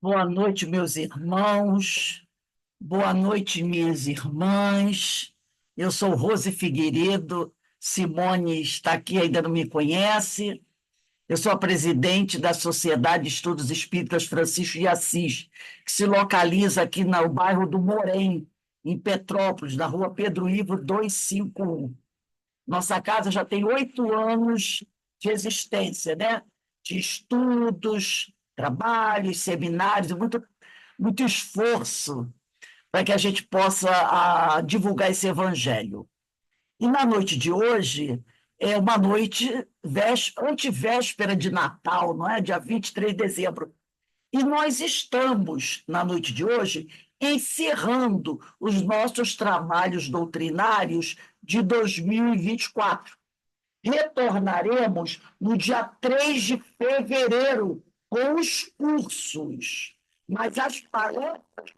Boa noite, meus irmãos. Boa noite, minhas irmãs. Eu sou Rose Figueiredo. Simone está aqui, ainda não me conhece. Eu sou a presidente da Sociedade de Estudos Espíritas Francisco de Assis, que se localiza aqui no bairro do Morém, em Petrópolis, na rua Pedro Ivo 251. Nossa casa já tem 8 anos de existência, né? De estudos, trabalhos, seminários, muito esforço para que a gente possa divulgar esse evangelho. E na noite de hoje, é uma noite antevéspera de Natal, não é? Dia 23 de dezembro. E nós estamos, na noite de hoje, encerrando os nossos trabalhos doutrinários de 2024. Retornaremos no dia 3 de fevereiro com os cursos, mas as palestras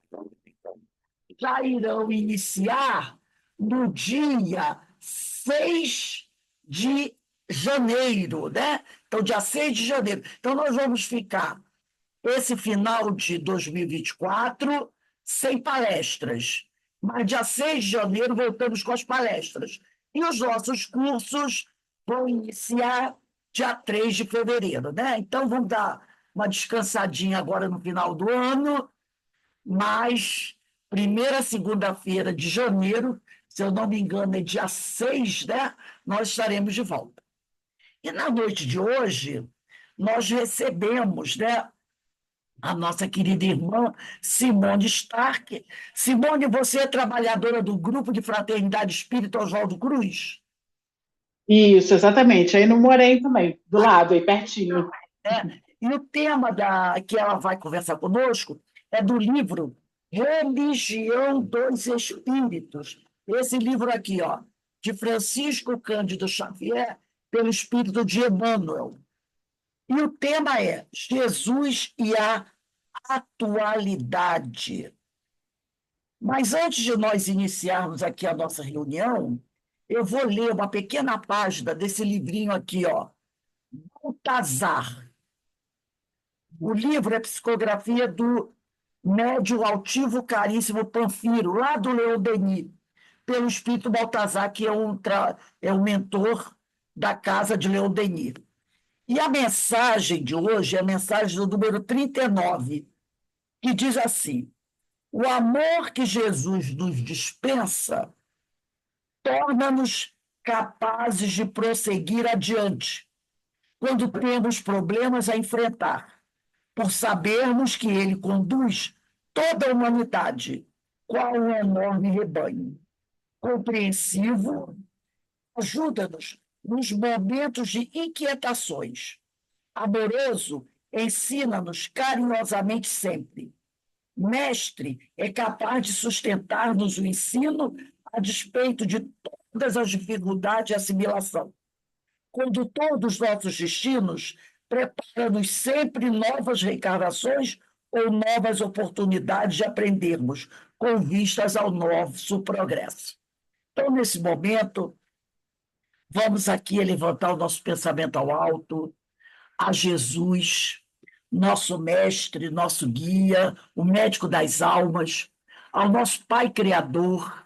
já irão iniciar no dia 6 de janeiro, né? Então, dia 6 de janeiro. Então, nós vamos ficar esse final de 2024 sem palestras, mas dia 6 de janeiro voltamos com as palestras. E os nossos cursos vão iniciar dia 3 de fevereiro, né? Então, vamos dar uma descansadinha agora no final do ano, mas primeira segunda-feira de janeiro, se eu não me engano, é dia 6, né? Nós estaremos de volta. E na noite de hoje, nós recebemos, né, a nossa querida irmã Simone Stark. Simone, você é trabalhadora do Grupo de Fraternidade Espírita Oswaldo Cruz, Isso, exatamente. Aí no Morém também, do lado, aí pertinho. né? E o tema que ela vai conversar conosco é do livro Religião dos Espíritos. Esse livro aqui, ó, de Francisco Cândido Xavier, pelo Espírito de Emmanuel. E o tema é Jesus e a atualidade. Mas antes de nós iniciarmos aqui a nossa reunião, eu vou ler uma pequena página desse livrinho aqui, ó, Baltazar. O livro é psicografia do médium altivo caríssimo Panfiro, lá do Leon Denis, pelo espírito Baltazar, que é um mentor da casa de Leon Denis. E a mensagem de hoje é a mensagem do número 39, que diz assim: o amor que Jesus nos dispensa torna-nos capazes de prosseguir adiante quando temos problemas a enfrentar, por sabermos que ele conduz toda a humanidade, qual um enorme rebanho. Compreensivo, ajuda-nos nos momentos de inquietações. Amoroso, ensina-nos carinhosamente sempre. Mestre, é capaz de sustentar-nos o ensino a despeito de todas as dificuldades de assimilação. Condutor dos nossos destinos, prepara-nos sempre novas reencarnações ou novas oportunidades de aprendermos, com vistas ao nosso progresso. Então, nesse momento, vamos aqui levantar o nosso pensamento ao alto, a Jesus, nosso mestre, nosso guia, o médico das almas, ao nosso Pai Criador,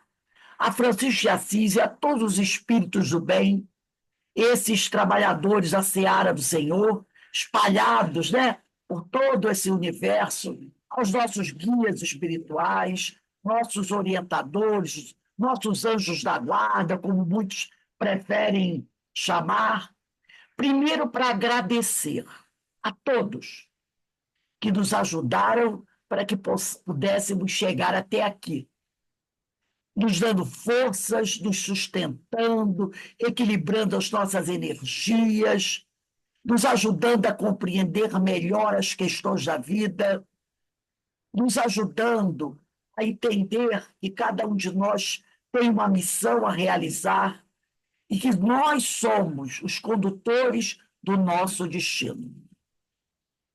a Francisco de Assis e a todos os espíritos do bem, esses trabalhadores da seara do Senhor, espalhados, né, por todo esse universo, aos nossos guias espirituais, nossos orientadores, nossos anjos da guarda, como muitos preferem chamar, primeiro para agradecer a todos que nos ajudaram para que pudéssemos chegar até aqui, nos dando forças, nos sustentando, equilibrando as nossas energias, nos ajudando a compreender melhor as questões da vida, nos ajudando a entender que cada um de nós tem uma missão a realizar e que nós somos os condutores do nosso destino.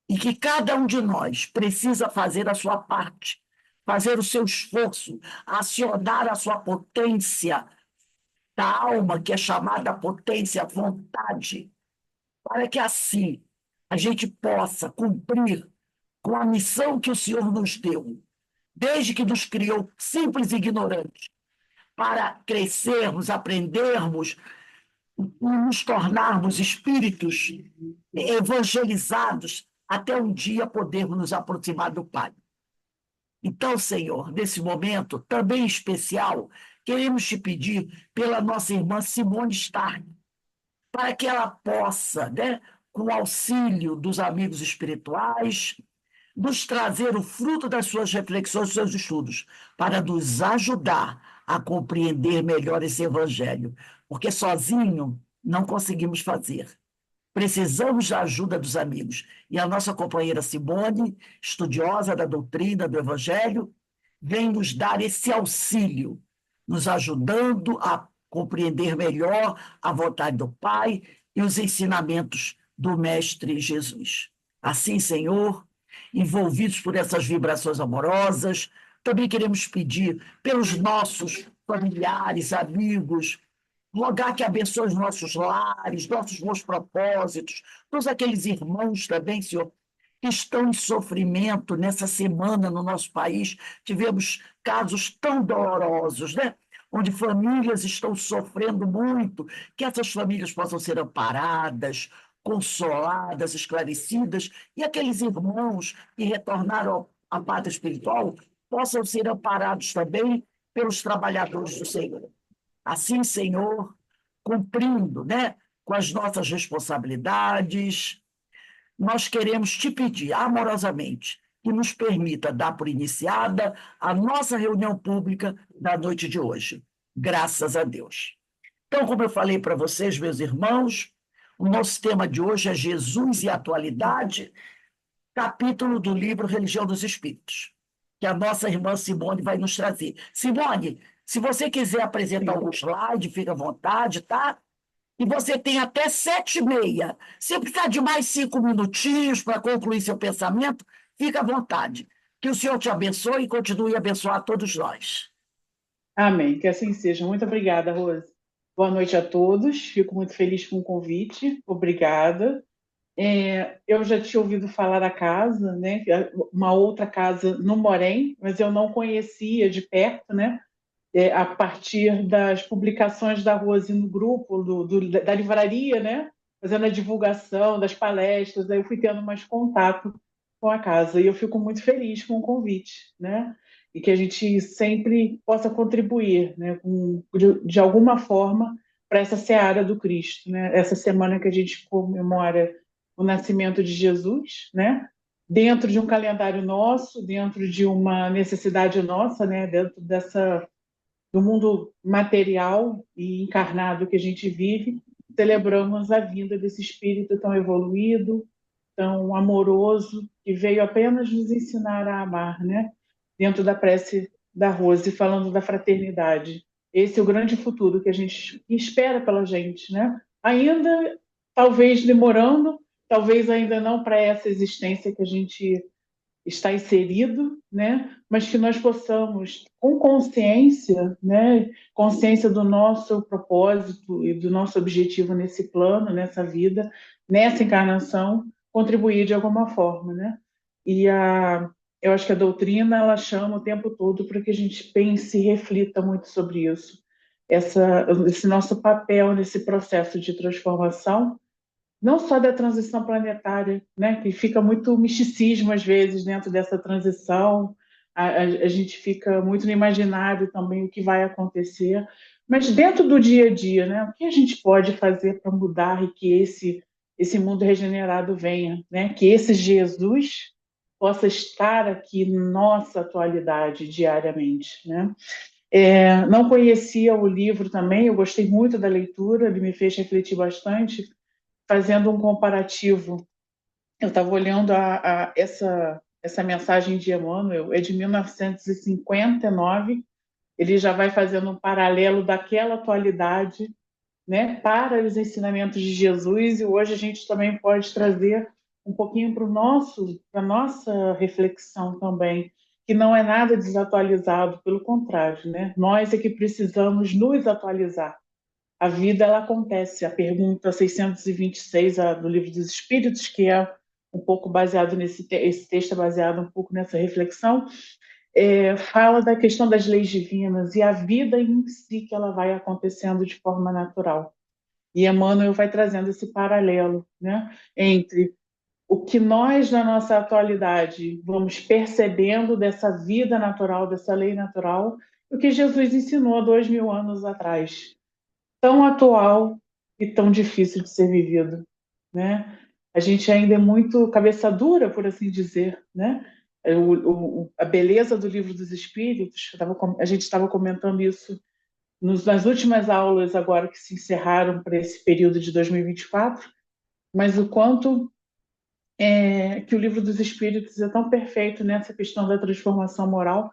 E que cada um de nós precisa fazer a sua parte, fazer o seu esforço, acionar a sua potência da alma, que é chamada potência vontade, para que assim a gente possa cumprir com a missão que o Senhor nos deu, desde que nos criou simples e ignorantes, para crescermos, aprendermos, nos tornarmos espíritos evangelizados, até um dia podermos nos aproximar do Pai. Então, Senhor, nesse momento também especial, queremos te pedir pela nossa irmã Simone Stark, para que ela possa, né, com o auxílio dos amigos espirituais, nos trazer o fruto das suas reflexões, dos seus estudos, para nos ajudar a compreender melhor esse evangelho, porque sozinho não conseguimos fazer. Precisamos da ajuda dos amigos. E a nossa companheira Simone, estudiosa da doutrina do evangelho, vem nos dar esse auxílio, nos ajudando a compreender melhor a vontade do Pai e os ensinamentos do Mestre Jesus. Assim, Senhor, envolvidos por essas vibrações amorosas, também queremos pedir pelos nossos familiares, amigos, rogar que abençoe os nossos lares, nossos bons propósitos, todos aqueles irmãos também, Senhor, que estão em sofrimento nessa semana no nosso país. Tivemos casos tão dolorosos, né? Onde famílias estão sofrendo muito, que essas famílias possam ser amparadas, consoladas, esclarecidas, e aqueles irmãos que retornaram à pátria espiritual possam ser amparados também pelos trabalhadores do Senhor. Assim, Senhor, cumprindo, né, com as nossas responsabilidades, nós queremos te pedir amorosamente que nos permita dar por iniciada a nossa reunião pública da noite de hoje. Graças a Deus. Então, como eu falei para vocês, meus irmãos, o nosso tema de hoje é Jesus e a Atualidade, capítulo do livro Religião dos Espíritos, que a nossa irmã Simone vai nos trazer. Simone, se você quiser apresentar algum slide, fica à vontade, tá? E você tem até 7h30. Se precisar de mais 5 minutinhos para concluir seu pensamento, fica à vontade. Que o Senhor te abençoe e continue a abençoar todos nós. Amém, que assim seja. Muito obrigada, Rose. Boa noite a todos. Fico muito feliz com o convite. Obrigada. Eu já tinha ouvido falar da casa, né? Uma outra casa no Morém, mas eu não conhecia de perto, né? A partir das publicações da Rose no grupo da livraria, né? Fazendo a divulgação das palestras, aí eu fui tendo mais contato com a casa e eu fico muito feliz com o convite, né? E que a gente sempre possa contribuir, né? De alguma forma para essa seara do Cristo, né? Essa semana que a gente comemora o nascimento de Jesus, né? Dentro de um calendário nosso, dentro de uma necessidade nossa, né? Dentro do mundo material e encarnado que a gente vive, celebramos a vinda desse espírito tão evoluído, tão amoroso, que veio apenas nos ensinar a amar, né? Dentro da prece da Rose, falando da fraternidade. Esse é o grande futuro que a gente espera pela gente, né? Ainda, talvez demorando, talvez ainda não para essa existência que a gente está inserido, né? Mas que nós possamos, com consciência, né? Consciência do nosso propósito e do nosso objetivo nesse plano, nessa vida, nessa encarnação, contribuir de alguma forma, né? Eu acho que a doutrina ela chama o tempo todo para que a gente pense e reflita muito sobre isso. Esse nosso papel nesse processo de transformação, não só da transição planetária, né, que fica muito misticismo às vezes dentro dessa transição, a gente fica muito no imaginário também o que vai acontecer, mas dentro do dia a dia, né, o que a gente pode fazer para mudar e que esse mundo regenerado venha, né, que esse Jesus possa estar aqui na nossa atualidade diariamente, né? Não conhecia o livro também, eu gostei muito da leitura, ele me fez refletir bastante, fazendo um comparativo. Eu estava olhando essa mensagem de Emmanuel, é de 1959, ele já vai fazendo um paralelo daquela atualidade, né, para os ensinamentos de Jesus, e hoje a gente também pode trazer um pouquinho para a nossa reflexão também, que não é nada desatualizado, pelo contrário, né? Nós é que precisamos nos atualizar. A vida ela acontece. A pergunta 626 do Livro dos Espíritos, que é um pouco baseado esse texto é baseado um pouco nessa reflexão, fala da questão das leis divinas e a vida em si que ela vai acontecendo de forma natural. E Emmanuel vai trazendo esse paralelo, né, entre o que nós, na nossa atualidade, vamos percebendo dessa vida natural, dessa lei natural, o que Jesus ensinou há 2000 anos atrás, tão atual e tão difícil de ser vivido, né? A gente ainda é muito cabeça dura, por assim dizer, né? A beleza do Livro dos Espíritos, a gente estava comentando isso nas últimas aulas agora que se encerraram para esse período de 2024, mas o quanto que o Livro dos Espíritos é tão perfeito nessa questão da transformação moral,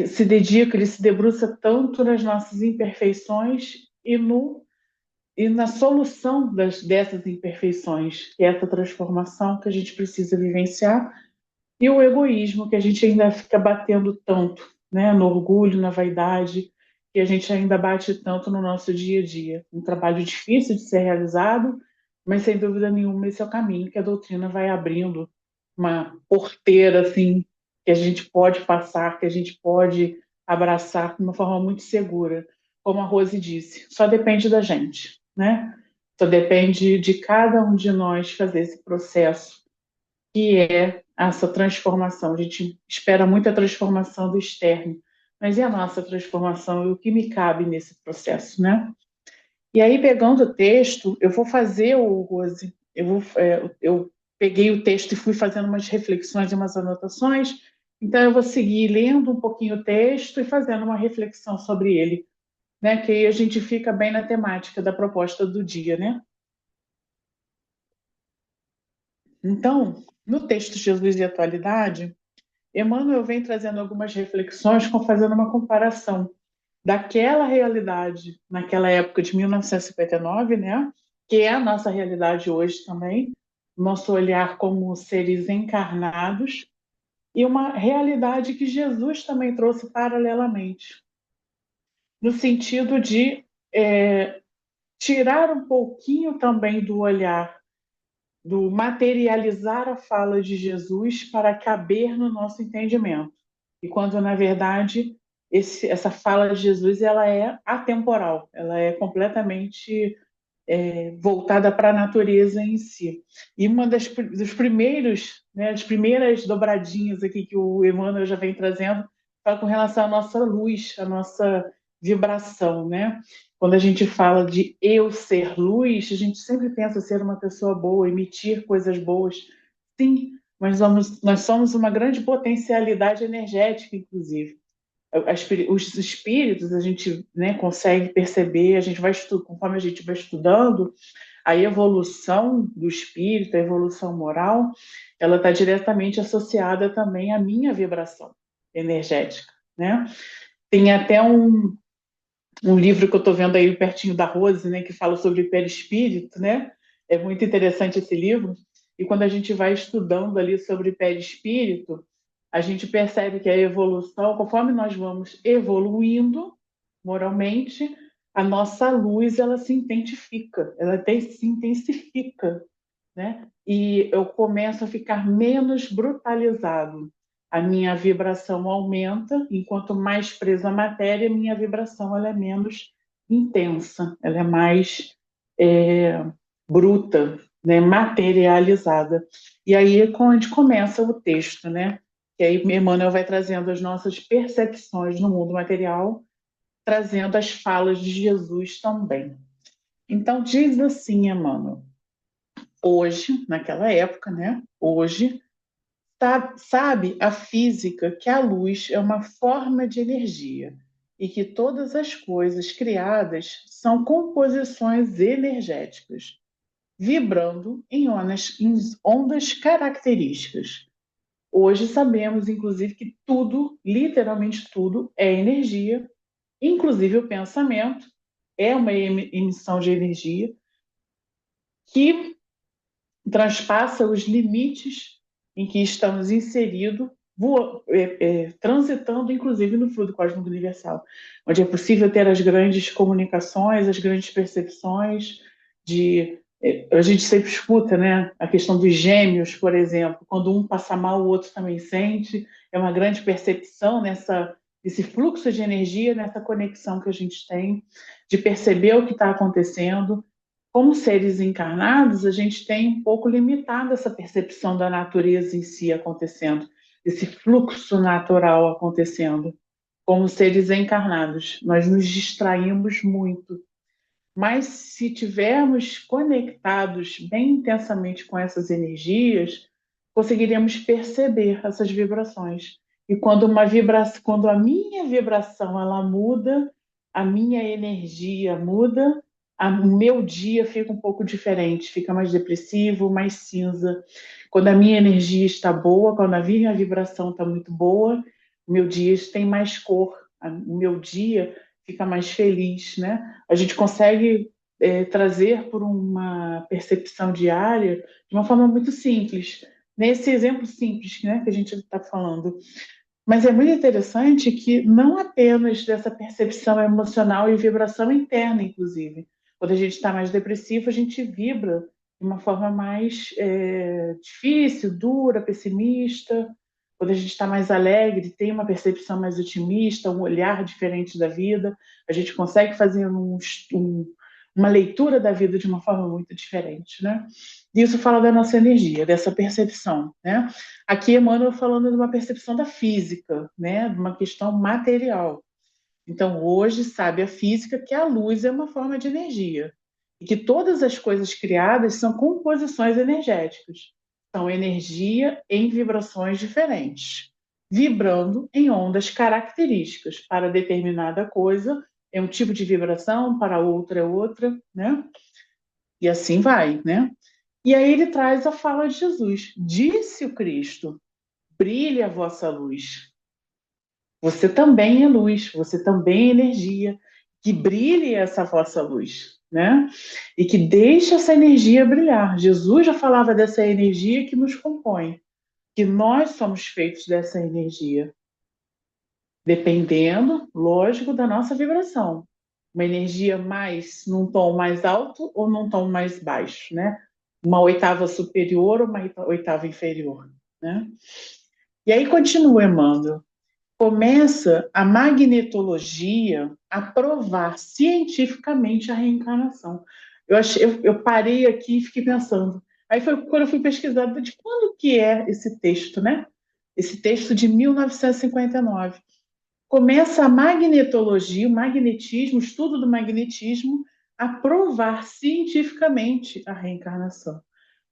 se dedica, ele se debruça tanto nas nossas imperfeições e na solução dessas imperfeições, que é essa transformação que a gente precisa vivenciar, e o egoísmo, que a gente ainda fica batendo tanto, né, no orgulho, na vaidade, que a gente ainda bate tanto no nosso dia a dia. Um trabalho difícil de ser realizado, mas sem dúvida nenhuma esse é o caminho que a doutrina vai abrindo, uma porteira assim que a gente pode passar, que a gente pode abraçar de uma forma muito segura. Como a Rose disse, só depende da gente, né? Só depende de cada um de nós fazer esse processo, que é essa transformação. A gente espera muito a transformação do externo, mas e a nossa transformação e o que me cabe nesse processo, né? E aí, pegando o texto, eu vou fazer, Rose, eu peguei o texto e fui fazendo umas reflexões e umas anotações, então eu vou seguir lendo um pouquinho o texto e fazendo uma reflexão sobre ele, né? Que aí a gente fica bem na temática da proposta do dia, né? Então, no texto Jesus e Atualidade, Emmanuel vem trazendo algumas reflexões, fazendo uma comparação daquela realidade naquela época de 1959, né? Que é a nossa realidade hoje também, nosso olhar como seres encarnados, e uma realidade que Jesus também trouxe paralelamente, no sentido de tirar um pouquinho também do olhar do materializar a fala de Jesus para caber no nosso entendimento. E quando, na verdade, essa fala de Jesus ela é atemporal, ela é completamente voltada para a natureza em si. E uma dos primeiros, né, as primeiras dobradinhas aqui que o Emmanuel já vem trazendo fala com relação à nossa luz, à nossa vibração, né? Quando a gente fala de eu ser luz, a gente sempre pensa ser uma pessoa boa, emitir coisas boas. Sim, mas nós somos uma grande potencialidade energética, inclusive. Os espíritos a gente, né, consegue perceber, a gente vai conforme a gente vai estudando a evolução do espírito, a evolução moral, ela está diretamente associada também à minha vibração energética, né? Tem até um livro que eu estou vendo aí pertinho da Rose, né, que fala sobre perispírito, né? É muito interessante esse livro. E quando a gente vai estudando ali sobre perispírito, a gente percebe que a evolução, conforme nós vamos evoluindo moralmente, a nossa luz ela se intensifica, se intensifica, né? E eu começo a ficar menos brutalizado. A minha vibração aumenta, enquanto mais presa à matéria, minha vibração ela é menos intensa, ela é mais bruta, né? Materializada. E aí é onde começa o texto, né? E aí Emmanuel vai trazendo as nossas percepções no mundo material, trazendo as falas de Jesus também. Então diz assim, Emmanuel: hoje, naquela época, né? Hoje, sabe a física que a luz é uma forma de energia e que todas as coisas criadas são composições energéticas, vibrando em ondas características. Hoje sabemos, inclusive, que tudo, literalmente tudo, é energia, inclusive o pensamento é uma emissão de energia que transpassa os limites em que estamos inseridos, transitando inclusive no fluido cósmico universal, onde é possível ter as grandes comunicações, as grandes percepções de A gente sempre escuta, né, a questão dos gêmeos, por exemplo, quando um passa mal, o outro também sente. É uma grande percepção esse fluxo de energia, nessa conexão que a gente tem, de perceber o que está acontecendo. Como seres encarnados, a gente tem um pouco limitado essa percepção da natureza em si acontecendo, esse fluxo natural acontecendo. Como seres encarnados, nós nos distraímos muito, mas se tivermos conectados bem intensamente com essas energias, conseguiremos perceber essas vibrações. E quando a minha vibração ela muda, a minha energia muda, o meu dia fica um pouco diferente, fica mais depressivo, mais cinza. Quando a minha energia está boa, quando a minha vibração está muito boa, o meu dia tem mais cor, o meu dia fica mais feliz, né? A gente consegue trazer por uma percepção diária de uma forma muito simples, nesse exemplo simples, né, que a gente está falando. Mas é muito interessante que não apenas dessa percepção emocional e vibração interna, inclusive. Quando a gente está mais depressivo, a gente vibra de uma forma mais difícil, dura, pessimista. Quando a gente está mais alegre, tem uma percepção mais otimista, um olhar diferente da vida, a gente consegue fazer uma leitura da vida de uma forma muito diferente, né? Isso fala da nossa energia, dessa percepção, né? Aqui Emmanuel falando de uma percepção da física, né? De uma questão material. Então, hoje sabe a física que a luz é uma forma de energia e que todas as coisas criadas são composições energéticas. São energia em vibrações diferentes, vibrando em ondas características. Para determinada coisa é um tipo de vibração, para outra é outra, né? E assim vai, né? E aí ele traz a fala de Jesus. Disse o Cristo: brilhe a vossa luz. Você também é luz, você também é energia. Que brilhe essa vossa luz, né? E que deixe essa energia brilhar. Jesus já falava dessa energia que nos compõe, que nós somos feitos dessa energia, dependendo, lógico, da nossa vibração. Uma energia mais num tom mais alto ou num tom mais baixo, né? Uma oitava superior ou uma oitava inferior, né? E aí continua, Emmanuel. Começa a magnetologia a provar cientificamente a reencarnação. Eu parei aqui e fiquei pensando. Aí foi quando eu fui pesquisar de quando que é esse texto, né? Esse texto de 1959. Começa a magnetologia, o magnetismo, o estudo do magnetismo, a provar cientificamente a reencarnação.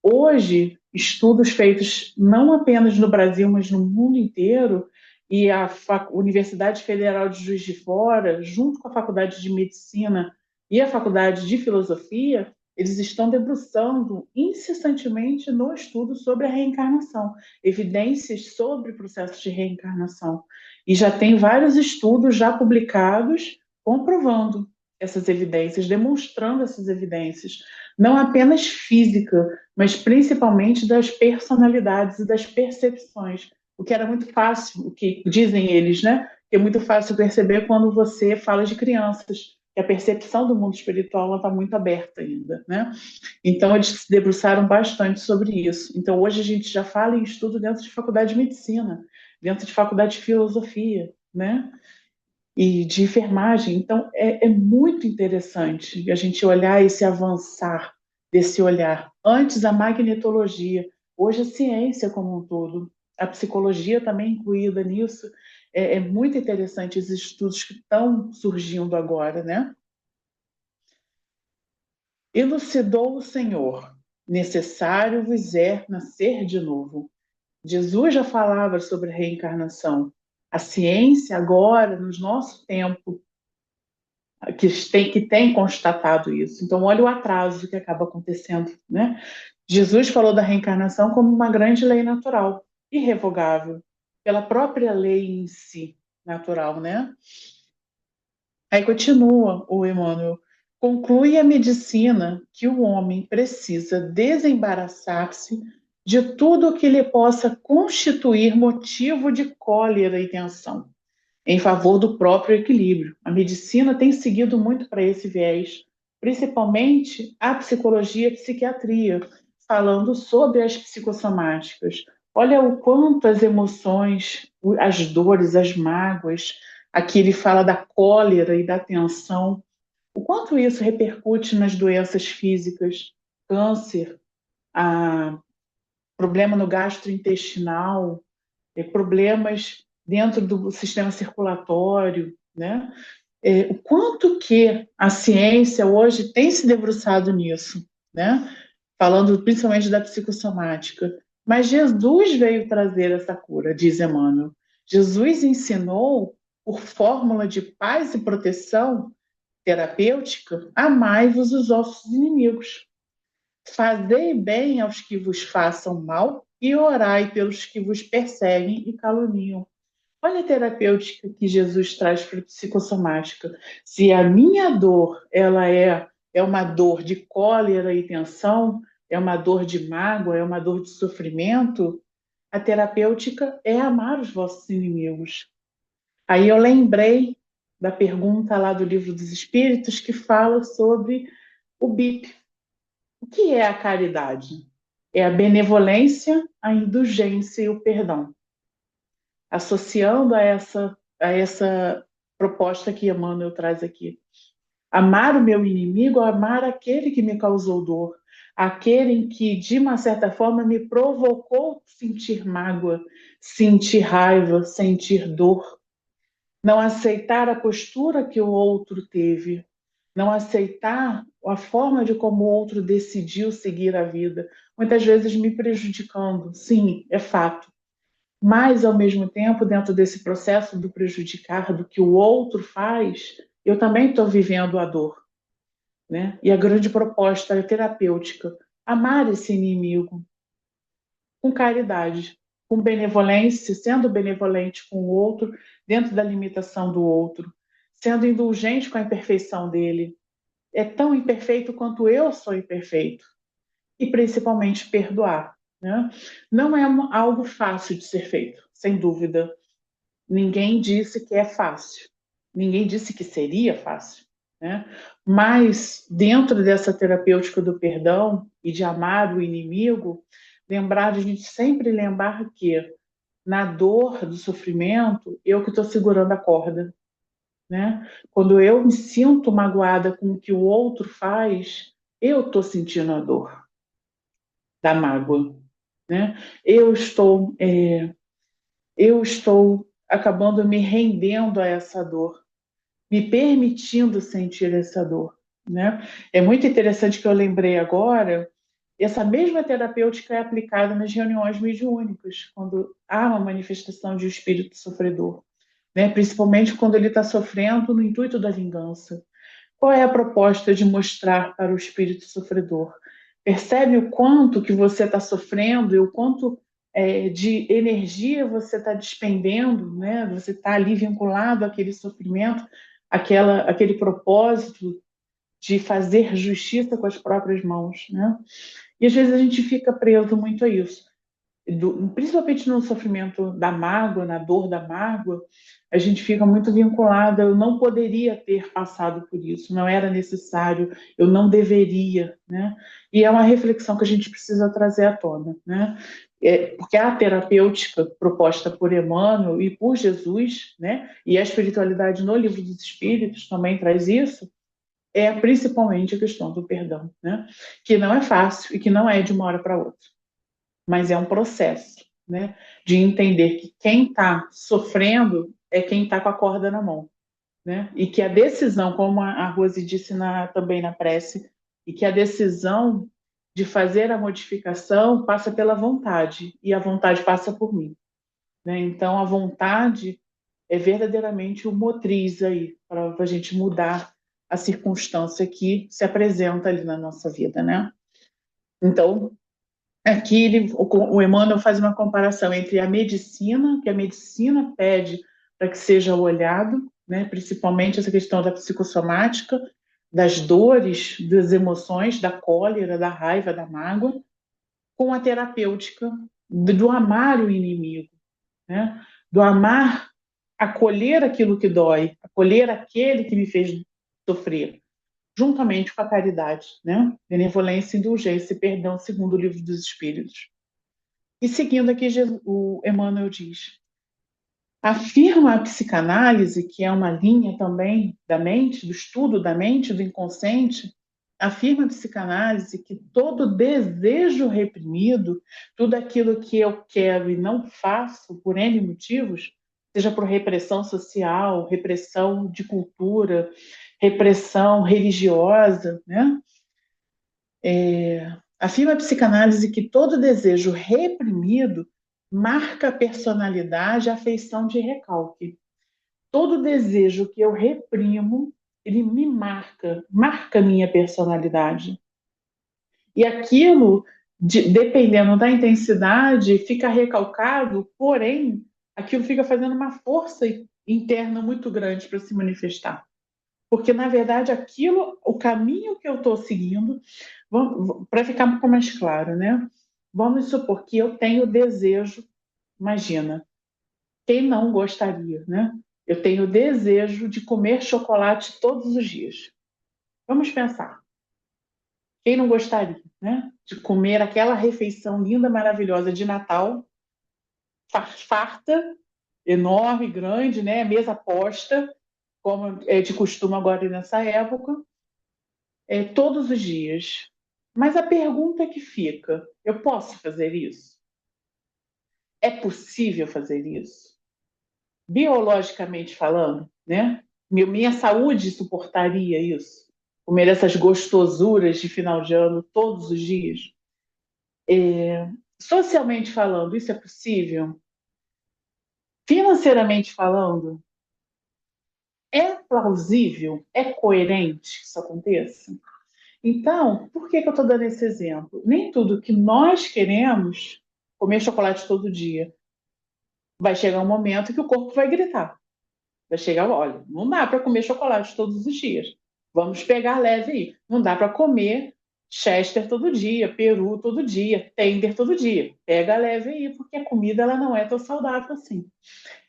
Hoje, estudos feitos não apenas no Brasil, mas no mundo inteiro, e a Universidade Federal de Juiz de Fora, junto com a Faculdade de Medicina e a Faculdade de Filosofia, eles estão debruçando incessantemente no estudo sobre a reencarnação, evidências sobre processos de reencarnação. E já tem vários estudos já publicados comprovando essas evidências, demonstrando essas evidências, não apenas física, mas principalmente das personalidades e das percepções. O que era muito fácil, o que dizem eles, né? Que é muito fácil perceber quando você fala de crianças, que a percepção do mundo espiritual está muito aberta ainda, né? Então, eles se debruçaram bastante sobre isso. Então, hoje a gente já fala em estudo dentro de faculdade de medicina, dentro de faculdade de filosofia, né? E de enfermagem. Então, é muito interessante a gente olhar esse avançar desse olhar. Antes, a magnetologia, hoje a ciência como um todo, a psicologia também incluída nisso. É muito interessante os estudos que estão surgindo agora, né? Elucidou o Senhor, necessário vos é nascer de novo. Jesus já falava sobre a reencarnação. A ciência agora, no nosso tempo, que tem constatado isso. Então, olha o atraso que acaba acontecendo, né? Jesus falou da reencarnação como uma grande lei natural, irrevogável, pela própria lei em si, natural, né? Aí continua o Emmanuel. Conclui a medicina que o homem precisa desembaraçar-se de tudo o que lhe possa constituir motivo de cólera e tensão em favor do próprio equilíbrio. A medicina tem seguido muito para esse viés, principalmente a psicologia e a psiquiatria, falando sobre as psicossomáticas. Olha o quanto as emoções, as dores, as mágoas, aqui ele fala da cólera e da tensão, o quanto isso repercute nas doenças físicas, câncer, a problema no gastrointestinal, problemas dentro do sistema circulatório, né? O quanto que a ciência hoje tem se debruçado nisso, né? Falando principalmente da psicossomática. Mas Jesus veio trazer essa cura, diz Emmanuel. Jesus ensinou, por fórmula de paz e proteção terapêutica, amai-vos os vossos inimigos. Fazei bem aos que vos façam mal e orai pelos que vos perseguem e caluniam. Olha a terapêutica que Jesus traz para a psicossomática. Se a minha dor ela é uma dor de cólera e tensão, é uma dor de mágoa, é uma dor de sofrimento, a terapêutica é amar os vossos inimigos. Aí eu lembrei da pergunta lá do Livro dos Espíritos que fala sobre o BIP. O que é a caridade? É a benevolência, a indulgência e o perdão. Associando a essa proposta que Emmanuel traz aqui. Amar o meu inimigo, amar aquele que me causou dor, aquele em que, de uma certa forma, me provocou sentir mágoa, sentir raiva, sentir dor. Não aceitar a postura que o outro teve, não aceitar a forma de como o outro decidiu seguir a vida, muitas vezes me prejudicando. Sim, é fato. Mas, ao mesmo tempo, dentro desse processo do prejudicar, do que o outro faz, eu também estou vivendo a dor, né? E a grande proposta é terapêutica, amar esse inimigo com caridade, com benevolência, sendo benevolente com o outro, dentro da limitação do outro, sendo indulgente com a imperfeição dele. É tão imperfeito quanto eu sou imperfeito. E principalmente perdoar, né? Não é algo fácil de ser feito, sem dúvida. Ninguém disse que é fácil, ninguém disse que seria fácil, né? Mas dentro dessa terapêutica do perdão e de amar o inimigo, lembrar de a gente sempre lembrar que na dor do sofrimento eu que estou segurando a corda, né? Quando eu me sinto magoada com o que o outro faz, eu estou sentindo a dor da mágoa, né? Eu estou eu estou acabando me rendendo a essa dor, me permitindo sentir essa dor, né? É muito interessante que eu lembrei agora, essa mesma terapêutica é aplicada nas reuniões mediúnicas, quando há uma manifestação de um espírito sofredor, né? Principalmente quando ele está sofrendo no intuito da vingança. Qual é a proposta de mostrar para o espírito sofredor? Percebe o quanto que você está sofrendo e o quanto de energia você está despendendo, né? Você está ali vinculado àquele sofrimento, aquele propósito de fazer justiça com as próprias mãos, né? E às vezes a gente fica preso muito a isso. Principalmente no sofrimento da mágoa, na dor da mágoa, a gente fica muito vinculada. Eu não poderia ter passado por isso, não era necessário, eu não deveria, né? E é uma reflexão que a gente precisa trazer à tona, né? Porque a terapêutica proposta por Emmanuel e por Jesus, né? E a espiritualidade no Livro dos Espíritos também traz isso, é principalmente a questão do perdão, né? Que não é fácil e que não é de uma hora para outra, mas é um processo, né? De entender que quem está sofrendo é quem está com a corda na mão, né? E que a decisão, como a Rose disse também na prece, e que a decisão de fazer a modificação passa pela vontade, e a vontade passa por mim, né? Então, a vontade é verdadeiramente o motriz aí para a gente mudar a circunstância que se apresenta ali na nossa vida, né? Então, aqui o Emmanuel faz uma comparação entre a medicina, que a medicina pede para que seja olhado, né, principalmente essa questão da psicossomática, das dores, das emoções, da cólera, da raiva, da mágoa, com a terapêutica do amar o inimigo, né, do amar, acolher aquilo que dói, acolher aquele que me fez sofrer, juntamente com a caridade, né? Benevolência, indulgência e perdão, segundo o Livro dos Espíritos. E seguindo aqui, o Emmanuel diz: afirma a psicanálise, que é uma linha também da mente, do estudo da mente, do inconsciente, afirma a psicanálise que todo desejo reprimido, tudo aquilo que eu quero e não faço por N motivos, seja por repressão social, repressão de cultura, repressão religiosa, né? Afirma a psicanálise que todo desejo reprimido marca a personalidade, a afeição de recalque. Todo desejo que eu reprimo, ele me marca a minha personalidade. E aquilo, dependendo da intensidade, fica recalcado, porém, aquilo fica fazendo uma força interna muito grande para se manifestar. Porque, na verdade, aquilo, o caminho que eu estou seguindo, para ficar um pouco mais claro, né? Vamos supor que eu tenho desejo, imagina, quem não gostaria, né? Eu tenho desejo de comer chocolate todos os dias. Vamos pensar, quem não gostaria, né? De comer aquela refeição linda, maravilhosa de Natal, farta, enorme, grande, né? Mesa posta, como é de costume agora nessa época, todos os dias. Mas a pergunta que fica: eu posso fazer isso? É possível fazer isso? Biologicamente falando, né? Minha saúde suportaria isso? Comer essas gostosuras de final de ano todos os dias? Socialmente falando, isso é possível? Financeiramente falando, é plausível? É coerente que isso aconteça? Então, por que eu estou dando esse exemplo? Nem tudo que nós queremos, comer chocolate todo dia, vai chegar um momento que o corpo vai gritar. Vai chegar, olha, não dá para comer chocolate todos os dias. Vamos pegar leve aí. Não dá para comer Chester todo dia, peru todo dia, tender todo dia. Pega leve aí, porque a comida ela não é tão saudável assim.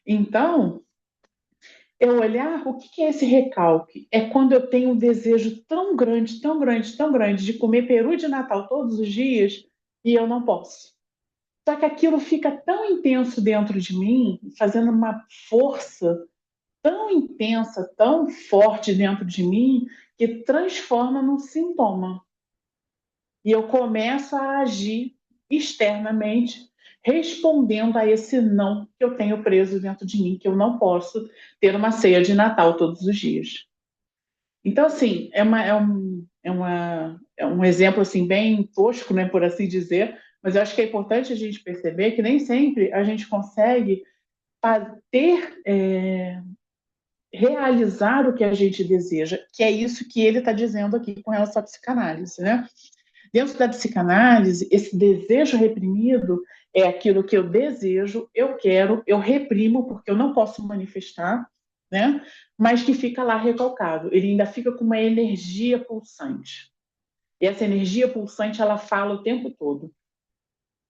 Então, eu olhar o que é esse recalque? É quando eu tenho um desejo tão grande, tão grande, tão grande de comer peru de Natal todos os dias e eu não posso. Só que aquilo fica tão intenso dentro de mim, fazendo uma força tão intensa, tão forte dentro de mim, que transforma num sintoma. E eu começo a agir externamente, respondendo a esse não que eu tenho preso dentro de mim, que eu não posso ter uma ceia de Natal todos os dias. Então, assim, é um exemplo assim, bem tosco, né, por assim dizer, mas eu acho que é importante a gente perceber que nem sempre a gente consegue ter, realizar o que a gente deseja, que é isso que ele está dizendo aqui com relação à psicanálise, né? Dentro da psicanálise, esse desejo reprimido é aquilo que eu desejo, eu quero, eu reprimo porque eu não posso manifestar, né? Mas que fica lá recalcado. Ele ainda fica com uma energia pulsante. E essa energia pulsante, ela fala o tempo todo.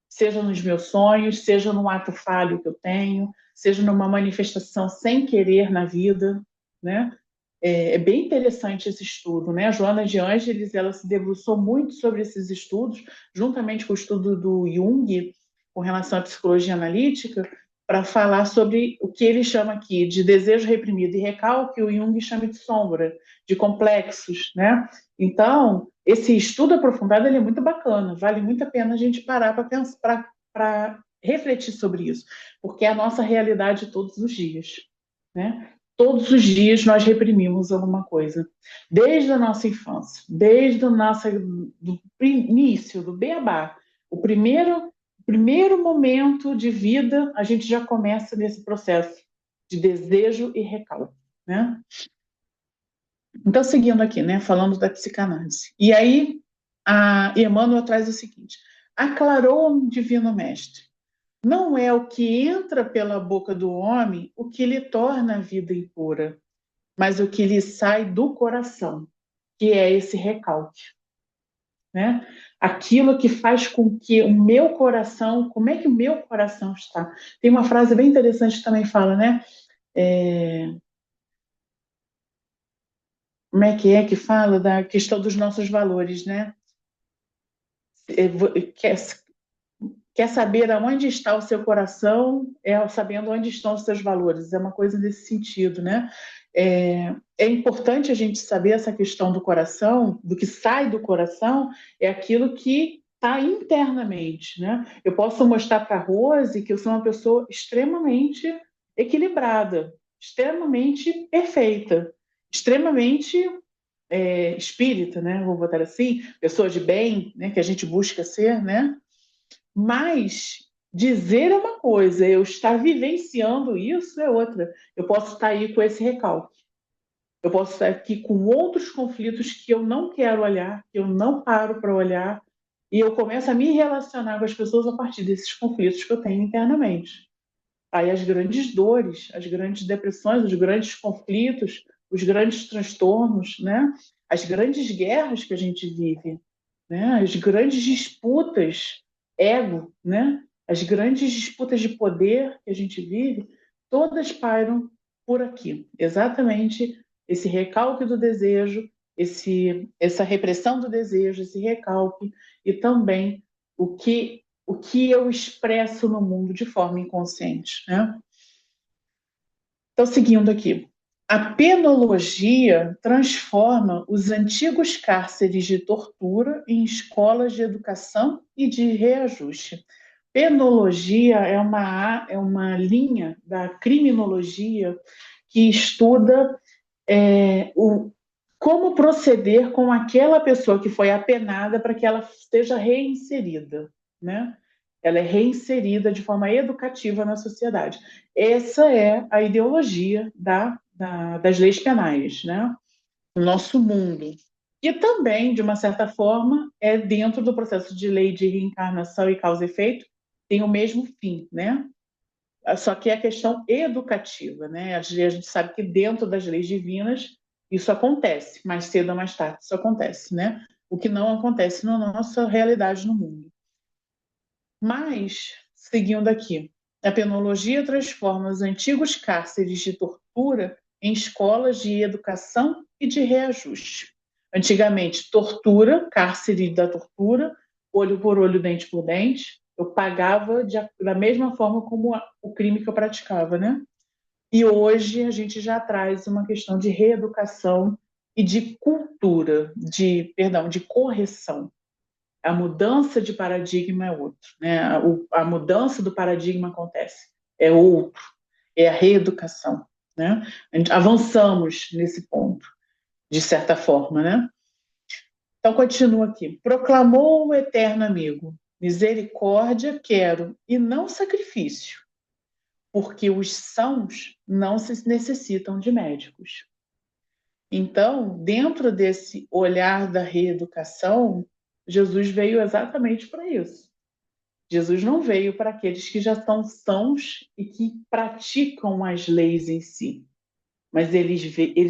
Seja nos meus sonhos, seja num ato falho que eu tenho, seja numa manifestação sem querer na vida, né? É bem interessante esse estudo, né? A Joana de Ângeles, ela se debruçou muito sobre esses estudos, juntamente com o estudo do Jung, com relação à psicologia analítica, para falar sobre o que ele chama aqui de desejo reprimido e recalque, o Jung chama de sombra, de complexos, né? Então, esse estudo aprofundado ele é muito bacana, vale muito a pena a gente parar para pensar, para refletir sobre isso, porque é a nossa realidade todos os dias, né? Todos os dias nós reprimimos alguma coisa, desde a nossa infância, desde o nosso do início, do beabá. O primeiro momento de vida, a gente já começa nesse processo de desejo e recalque, né? Então, seguindo aqui, né, falando da psicanálise. E aí, a Emmanuel traz o seguinte: aclarou um divino mestre. Não é o que entra pela boca do homem o que lhe torna a vida impura, mas o que lhe sai do coração, que é esse recalque, né? Aquilo que faz com que o meu coração, como é que o meu coração está? Tem uma frase bem interessante que também fala, né? como é que fala da questão dos nossos valores, né? Quer, quer saber aonde está o seu coração, é sabendo onde estão os seus valores. É uma coisa nesse sentido, né? É importante a gente saber essa questão do coração, do que sai do coração, é aquilo que está internamente, né? Eu posso mostrar para a Rose que eu sou uma pessoa extremamente equilibrada, extremamente perfeita, extremamente espírita, né? Vou botar assim, pessoa de bem, né? Que a gente busca ser, né? Mas dizer é uma coisa, eu estar vivenciando isso é outra. Eu posso estar aí com esse recalque. Eu posso estar aqui com outros conflitos que eu não quero olhar, que eu não paro para olhar, e eu começo a me relacionar com as pessoas a partir desses conflitos que eu tenho internamente. Aí as grandes dores, as grandes depressões, os grandes conflitos, os grandes transtornos, né? As grandes guerras que a gente vive, né? As grandes disputas, ego, né? As grandes disputas de poder que a gente vive, todas pairam por aqui. Exatamente esse recalque do desejo, essa repressão do desejo, esse recalque, e também o que eu expresso no mundo de forma inconsciente, né? Então, seguindo aqui. A penologia transforma os antigos cárceres de tortura em escolas de educação e de reajuste. Penologia é uma linha da criminologia que estuda como proceder com aquela pessoa que foi apenada para que ela seja reinserida, né? Ela é reinserida de forma educativa na sociedade. Essa é a ideologia das leis penais, né? No nosso mundo. E também, de uma certa forma, é dentro do processo de lei de reencarnação e causa e efeito, tem o mesmo fim, né? Só que é a questão educativa, né? A gente sabe que dentro das leis divinas isso acontece, mais cedo ou mais tarde isso acontece, né? O que não acontece na nossa realidade no mundo. Mas, seguindo aqui, a penologia transforma os antigos cárceres de tortura em escolas de educação e de reajuste. Antigamente, tortura, cárcere da tortura, olho por olho, dente por dente, eu pagava da mesma forma como o crime que eu praticava, né? E hoje a gente já traz uma questão de reeducação e de cultura, perdão, de correção. A mudança de paradigma é outro, né? A mudança do paradigma acontece, é outro, é a reeducação, né? Avançamos nesse ponto, de certa forma, né? Então, continua aqui. Proclamou o eterno amigo: misericórdia quero e não sacrifício, porque os sãos não se necessitam de médicos. Então, dentro desse olhar da reeducação, Jesus veio exatamente para isso. Jesus não veio para aqueles que já estão sãos e que praticam as leis em si, mas ele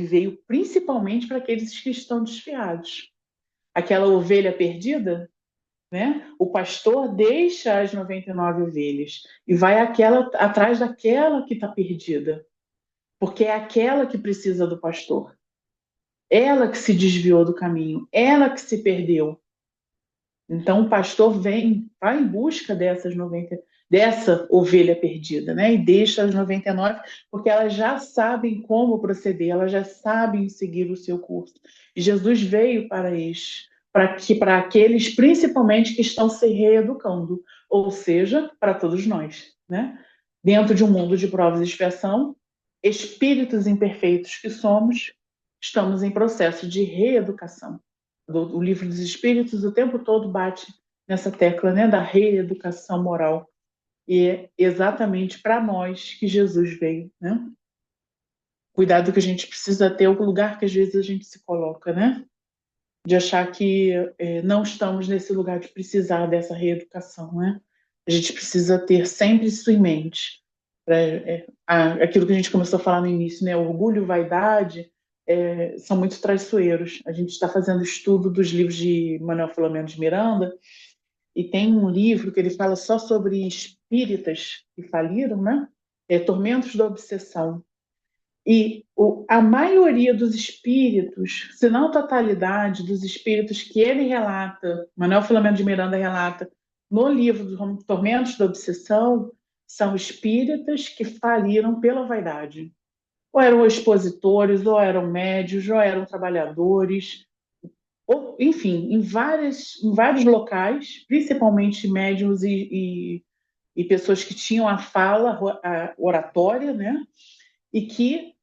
veio principalmente para aqueles que estão desviados. Aquela ovelha perdida, né? O pastor deixa as 99 ovelhas e vai atrás daquela que está perdida, porque é aquela que precisa do pastor. Ela que se desviou do caminho, ela que se perdeu. Então o pastor vai em busca dessa ovelha perdida, né? E deixa as 99, porque elas já sabem como proceder, elas já sabem seguir o seu curso. E Jesus veio para eles, para aqueles principalmente que estão se reeducando, ou seja, para todos nós, né? Dentro de um mundo de provas e expiação, espíritos imperfeitos que somos, estamos em processo de reeducação. O livro dos Espíritos o tempo todo bate nessa tecla, né, da reeducação moral. E é exatamente para nós que Jesus veio, né? Cuidado que a gente precisa ter o lugar que às vezes a gente se coloca, né? De achar que não estamos nesse lugar de precisar dessa reeducação, né? A gente precisa ter sempre isso em mente. Aquilo que a gente começou a falar no início, né? Orgulho, vaidade, são muito traiçoeiros. A gente está fazendo estudo dos livros de Manuel Filomeno de Miranda, e tem um livro que ele fala só sobre espíritas que faliram, né? Tormentos da Obsessão. E a maioria dos espíritos, se não a totalidade dos espíritos que ele relata, Manuel Filomeno de Miranda relata no livro dos Tormentos da Obsessão, são espíritas que faliram pela vaidade. Ou eram expositores, ou eram médios, ou eram trabalhadores, ou, enfim, em vários locais, principalmente médios e pessoas que tinham a fala, a oratória, né? E que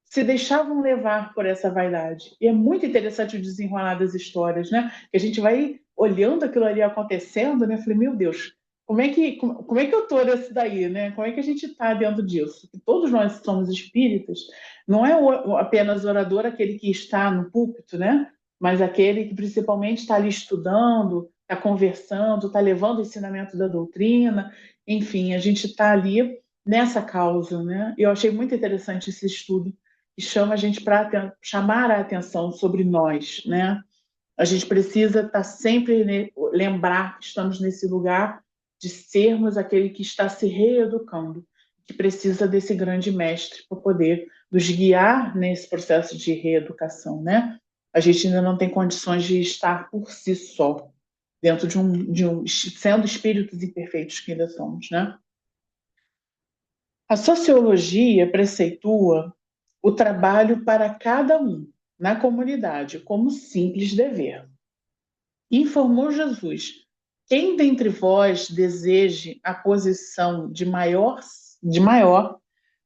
se deixavam levar por essa vaidade. E é muito interessante o desenrolar das histórias, né? Que a gente vai olhando aquilo ali acontecendo, né? Eu falei, meu Deus, como é que eu tô nesse daí, né? Como é que a gente está dentro disso? Que todos nós somos espíritas, não é apenas o orador aquele que está no púlpito, né? Mas aquele que principalmente está ali estudando, está conversando, está levando o ensinamento da doutrina, enfim, a gente está ali nessa causa, né? Eu achei muito interessante esse estudo que chama a gente para chamar a atenção sobre nós, né? A gente precisa estar sempre lembrar que estamos nesse lugar de sermos aquele que está se reeducando, que precisa desse grande mestre para poder nos guiar nesse processo de reeducação, né? A gente ainda não tem condições de estar por si só, dentro sendo espíritos imperfeitos que ainda somos, né? A sociologia preceitua o trabalho para cada um na comunidade como simples dever. Informou Jesus: quem dentre vós deseje a posição de maior,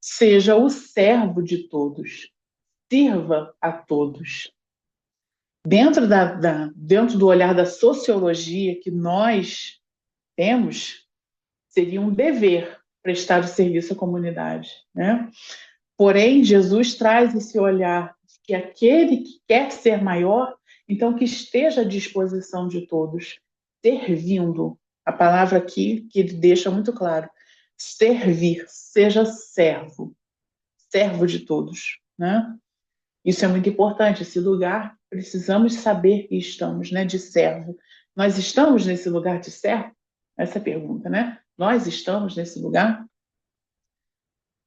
seja o servo de todos, sirva a todos. Dentro do olhar da sociologia que nós temos, seria um dever prestar o serviço à comunidade, né? Porém, Jesus traz esse olhar que aquele que quer ser maior, então que esteja à disposição de todos, servindo. A palavra aqui que ele deixa muito claro: servir, seja servo, servo de todos, né? Isso é muito importante, esse lugar, precisamos saber que estamos, né, de servo. Nós estamos nesse lugar de servo? Essa é a pergunta, né? Nós estamos nesse lugar?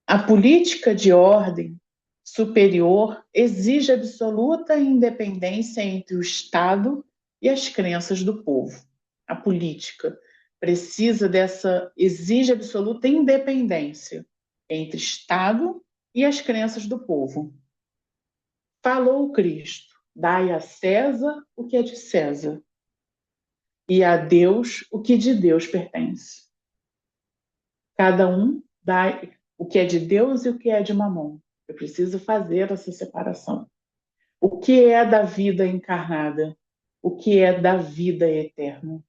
A política de ordem superior exige absoluta independência entre o Estado e as crenças do povo. A política exige absoluta independência entre Estado e as crenças do povo. Falou Cristo: dai a César o que é de César e a Deus o que de Deus pertence. Cada um dá o que é de Deus e o que é de Mamon. Eu preciso fazer essa separação. O que é da vida encarnada? O que é da vida eterna?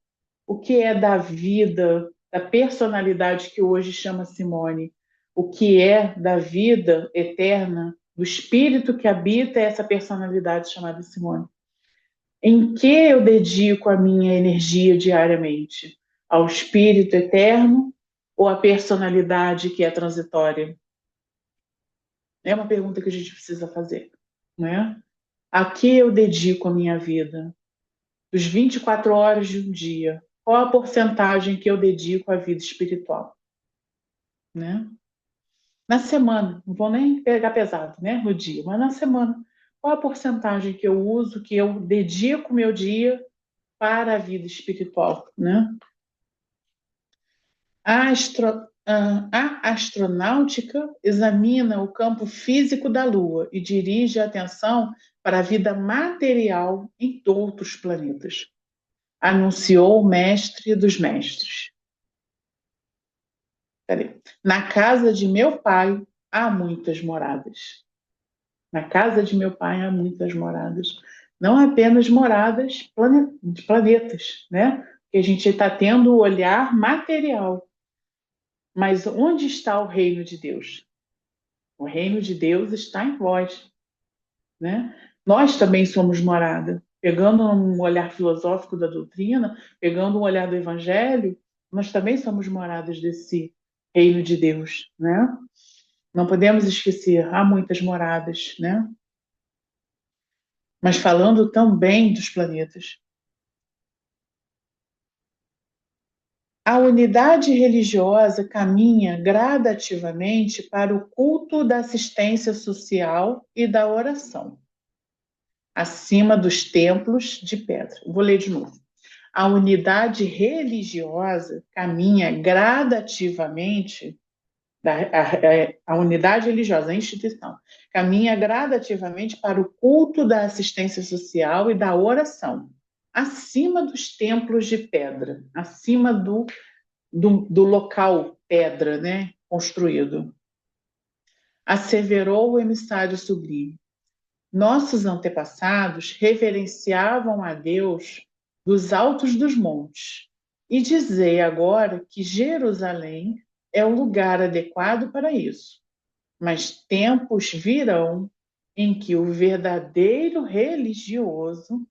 O que é da vida, da personalidade que hoje chama Simone? O que é da vida eterna, do espírito que habita essa personalidade chamada Simone? Em que eu dedico a minha energia diariamente? Ao espírito eterno ou à personalidade que é transitória? É uma pergunta que a gente precisa fazer, né? A que eu dedico a minha vida? Dos 24 horas de um dia, qual a porcentagem que eu dedico à vida espiritual, né? Na semana, não vou nem pegar pesado, né, no dia, mas na semana, qual a porcentagem que eu uso, que eu dedico o meu dia para a vida espiritual, né? A astronáutica examina o campo físico da Lua e dirige a atenção para a vida material em outros planetas. Anunciou o mestre dos mestres. Peraí. Na casa de meu pai há muitas moradas. Na casa de meu pai há muitas moradas. Não apenas moradas de planetas, né? Que a gente está tendo o olhar material. Mas onde está o reino de Deus? O reino de Deus está em vós, né? Nós também somos morada. Pegando um olhar filosófico da doutrina, pegando um olhar do evangelho, nós também somos moradas desse reino de Deus, né? Não podemos esquecer, há muitas moradas, né? Mas falando também dos planetas. A unidade religiosa caminha gradativamente para o culto da assistência social e da oração, acima dos templos de pedra. Vou ler de novo. A unidade religiosa caminha gradativamente, a unidade religiosa, a instituição, caminha gradativamente para o culto da assistência social e da oração, acima dos templos de pedra, acima do local pedra, né, construído. Asseverou o emissário sublime. Nossos antepassados reverenciavam a Deus dos altos dos montes. E dizei agora que Jerusalém é o lugar adequado para isso. Mas tempos virão em que o verdadeiro religioso,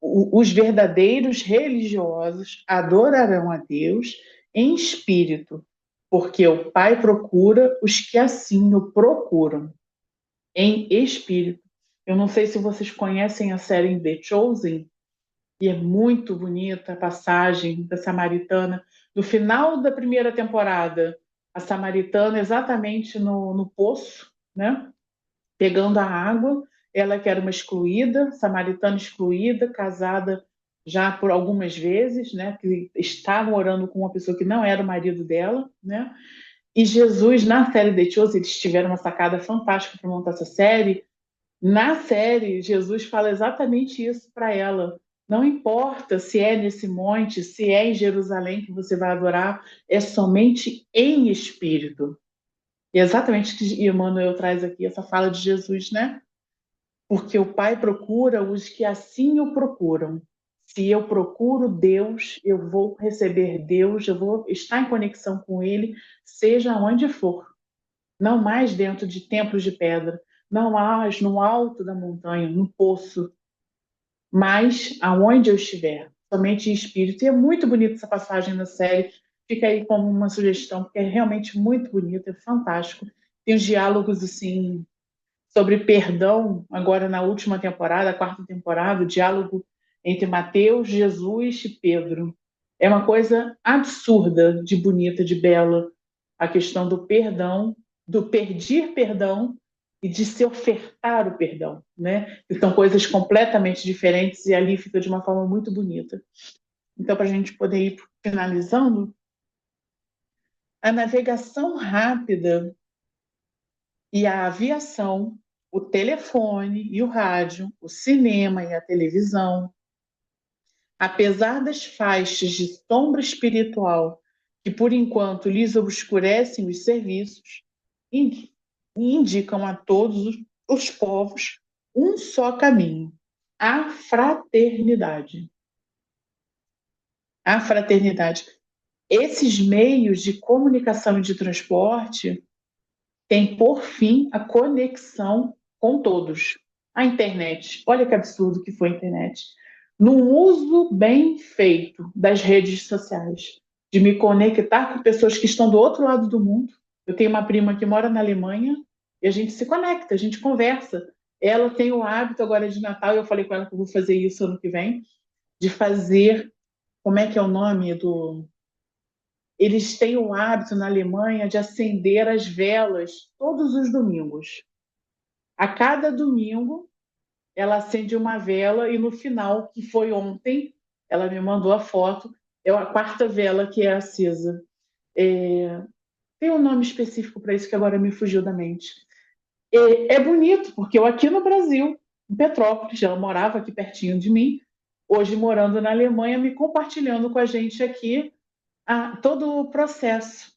os verdadeiros religiosos adorarão a Deus em espírito, porque o Pai procura os que assim o procuram em espírito. Eu não sei se vocês conhecem a série The Chosen, e é muito bonita a passagem da Samaritana. No final da primeira temporada, a Samaritana exatamente no poço, né? Pegando a água, ela que era uma excluída, samaritana excluída, casada já por algumas vezes, né? Que estava morando com uma pessoa que não era o marido dela, né? E Jesus, na série The Chosen, eles tiveram uma sacada fantástica para montar essa série. Na série, Jesus fala exatamente isso para ela. Não importa se é nesse monte, se é em Jerusalém que você vai adorar, é somente em espírito. E é exatamente o que Emmanuel traz aqui, essa fala de Jesus, né? Porque o Pai procura os que assim o procuram. Se eu procuro Deus, eu vou receber Deus, eu vou estar em conexão com Ele, seja onde for. Não mais dentro de templos de pedra, não mais no alto da montanha, no poço, mas aonde eu estiver, somente em espírito. E é muito bonita essa passagem na série, fica aí como uma sugestão, porque é realmente muito bonito, é fantástico. Tem os diálogos assim sobre perdão, agora na última temporada, a quarta temporada, o diálogo entre Mateus, Jesus e Pedro. É uma coisa absurda de bonita, de bela, a questão do perdão, do pedir perdão e de se ofertar o perdão, né? Que são coisas completamente diferentes e ali fica de uma forma muito bonita. Então, para a gente poder ir finalizando, a navegação rápida e a aviação, o telefone e o rádio, o cinema e a televisão, apesar das faixas de sombra espiritual que por enquanto lhes obscurecem os serviços, indicam a todos os povos um só caminho: a fraternidade. A fraternidade. Esses meios de comunicação e de transporte têm por fim a conexão com todos. A internet, olha que absurdo que foi a internet. No uso bem feito das redes sociais, de me conectar com pessoas que estão do outro lado do mundo. Eu tenho uma prima que mora na Alemanha e a gente se conecta, a gente conversa. Ela tem o hábito agora de Natal, e eu falei com ela que eu vou fazer isso ano que vem, de fazer, como é que é o nome do... Eles têm o hábito na Alemanha de acender as velas todos os domingos. A cada domingo, ela acende uma vela e no final, que foi ontem, ela me mandou a foto, é a quarta vela que é acesa. Tem um nome específico para isso que agora me fugiu da mente. É bonito, porque eu aqui no Brasil, em Petrópolis, ela morava aqui pertinho de mim, hoje morando na Alemanha, me compartilhando com a gente aqui todo o processo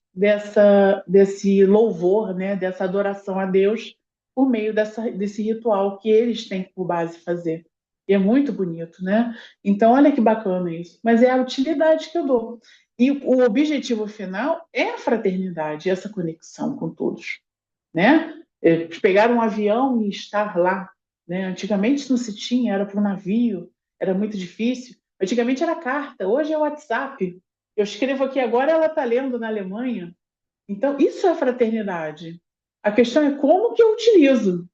desse louvor, né, dessa adoração a Deus, por meio desse ritual que eles têm por base fazer. E é muito bonito, né? Então, olha que bacana isso. Mas é a utilidade que eu dou. E o objetivo final é a fraternidade, essa conexão com todos, né? Pegar um avião e estar lá, né? Antigamente não se tinha, era para um navio, era muito difícil. Antigamente era carta, hoje é WhatsApp. Eu escrevo aqui agora, ela está lendo na Alemanha. Então, isso é fraternidade. A questão é como que eu utilizo,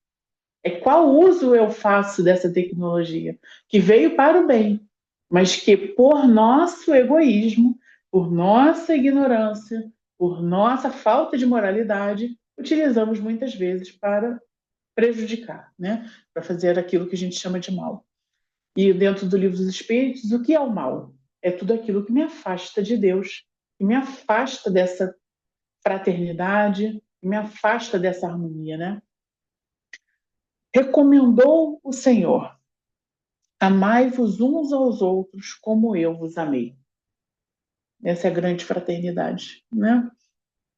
é qual uso eu faço dessa tecnologia, que veio para o bem, mas que por nosso egoísmo por nossa ignorância, por nossa falta de moralidade, utilizamos muitas vezes para prejudicar, né? Para fazer aquilo que a gente chama de mal. E dentro do livro dos Espíritos, o que é o mal? É tudo aquilo que me afasta de Deus, que me afasta dessa fraternidade, que me afasta dessa harmonia, né? Recomendou o Senhor: amai-vos uns aos outros como eu vos amei. Essa é a grande fraternidade, né?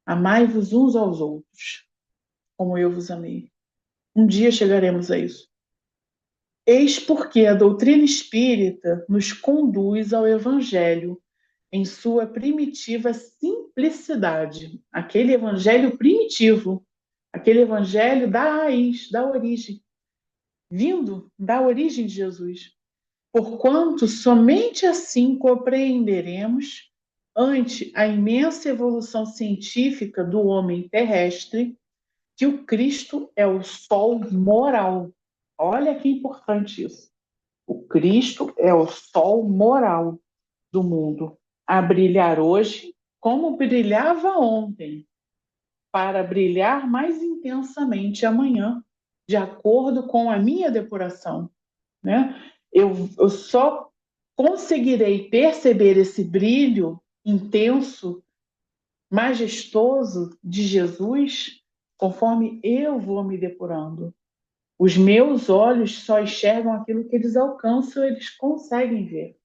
Amai-vos uns aos outros como eu vos amei. Um dia chegaremos a isso. Eis porque a doutrina espírita nos conduz ao Evangelho em sua primitiva simplicidade. Aquele Evangelho primitivo, aquele Evangelho da raiz, da origem, vindo da origem de Jesus. Porquanto somente assim compreenderemos, ante a imensa evolução científica do homem terrestre, que o Cristo é o sol moral. Olha que importante isso. O Cristo é o sol moral do mundo, a brilhar hoje como brilhava ontem, para brilhar mais intensamente amanhã, de acordo com a minha depuração, né? Eu só conseguirei perceber esse brilho intenso, majestoso de Jesus conforme eu vou me depurando. Os meus olhos só enxergam aquilo que eles alcançam, eles conseguem ver.